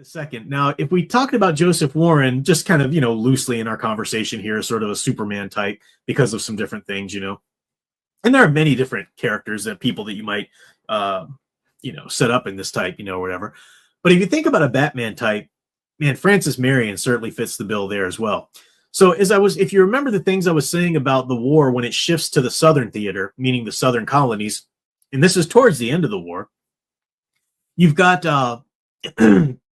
a second. Now, if we talk about Joseph Warren, just kind of, loosely in our conversation here, sort of a Superman type because of some different things, and there are many different characters and people that you might, set up in this type, or whatever. But if you think about a Batman type, man, Francis Marion certainly fits the bill there as well. So if you remember the things I was saying about the war when it shifts to the Southern theater, meaning the Southern colonies, and this is towards the end of the war, you've got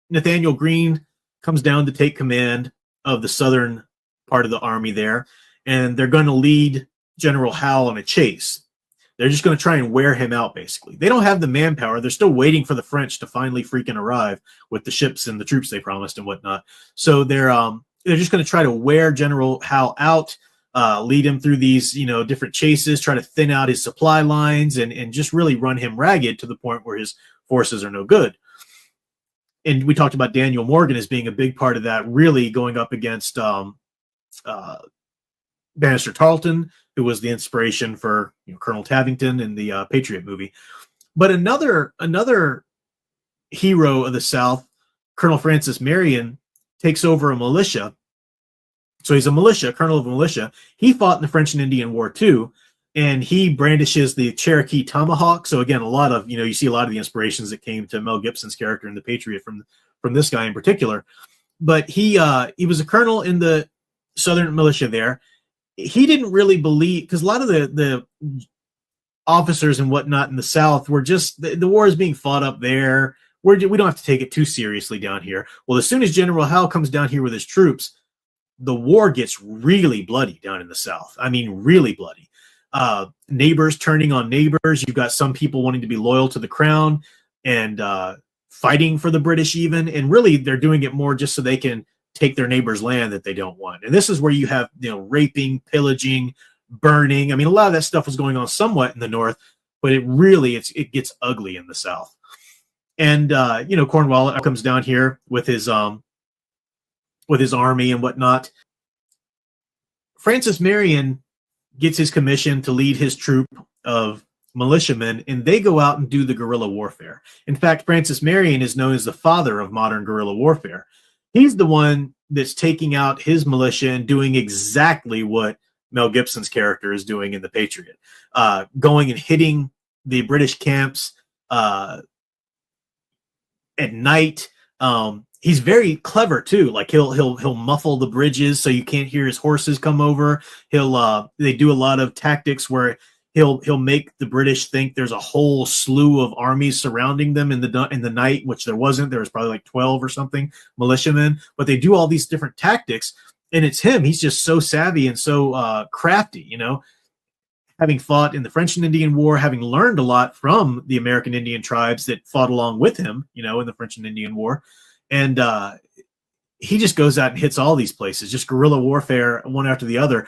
Nathaniel Greene comes down to take command of the southern part of the army there, and they're going to lead General Howe on a chase. They're just going to try and wear him out, basically. They don't have the manpower. They're still waiting for the French to finally freaking arrive with the ships and the troops they promised and whatnot. So they're just going to try to wear General Howe out, lead him through these, different chases, try to thin out his supply lines, and just really run him ragged to the point where his forces are no good. And we talked about Daniel Morgan as being a big part of that, really going up against Bannister Tarleton, who was the inspiration for Colonel Tavington in the Patriot movie. But another hero of the South, Colonel Francis Marion, takes over a militia. So he's a colonel of a militia. He fought in the French and Indian War too, and he brandishes the Cherokee tomahawk. So again, a lot of you see a lot of the inspirations that came to Mel Gibson's character in The Patriot from this guy in particular. But he was a colonel in the Southern militia there. He didn't really believe, because a lot of the officers and whatnot in the South were just the war is being fought up there. We don't have to take it too seriously down here. Well, as soon as General Howe comes down here with his troops, the war gets really bloody down in the South. I mean, really bloody. Neighbors turning on neighbors. You've got some people wanting to be loyal to the crown and fighting for the British even. And really, they're doing it more just so they can take their neighbor's land that they don't want. And this is where you have, raping, pillaging, burning. I mean, a lot of that stuff was going on somewhat in the North, but it gets ugly in the South. And, Cornwallis comes down here with his army and whatnot. Francis Marion gets his commission to lead his troop of militiamen, and they go out and do the guerrilla warfare. In fact, Francis Marion is known as the father of modern guerrilla warfare. He's the one that's taking out his militia and doing exactly what Mel Gibson's character is doing in The Patriot, going and hitting the British camps at night. He's very clever too. Like he'll muffle the bridges so you can't hear his horses come over. They do a lot of tactics where he'll make the British think there's a whole slew of armies surrounding them in the night, which there wasn't. There was probably like 12 or something militiamen, but they do all these different tactics, and it's him. He's just so savvy and so crafty, having fought in the French and Indian War, having learned a lot from the American Indian tribes that fought along with him, in the French and Indian War. And he just goes out and hits all these places, just guerrilla warfare, one after the other.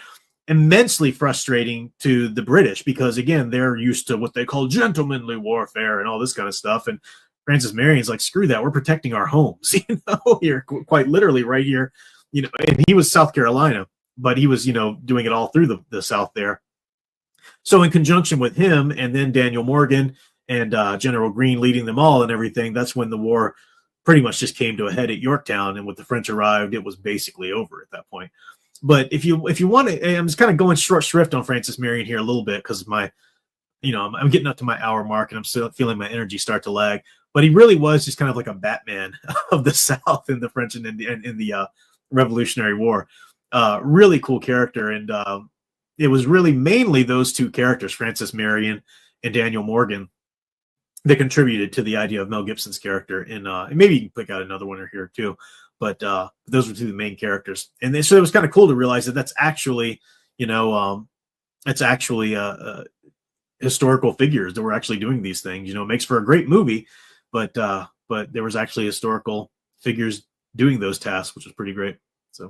Immensely frustrating to the British because, again, they're used to what they call gentlemanly warfare and all this kind of stuff. And Francis Marion's like, screw that. We're protecting our homes, here, quite literally right here, and he was South Carolina, but he was, doing it all through the South there. So in conjunction with him and then Daniel Morgan and General Greene leading them all and everything, that's when the war pretty much just came to a head at Yorktown. And when the French arrived, it was basically over at that point. But if you want to, I'm just kind of going short shrift on Francis Marion here a little bit because I'm getting up to my hour mark and I'm still feeling my energy start to lag. But he really was just kind of like a Batman of the South in the French and in the Revolutionary War. Really cool character, and it was really mainly those two characters, Francis Marion and Daniel Morgan, that contributed to the idea of Mel Gibson's character. And maybe you can pick out another one here too. But those were two of the main characters. And so it was kind of cool to realize that that's actually, historical figures that were actually doing these things. It makes for a great movie, but there was actually historical figures doing those tasks, which was pretty great.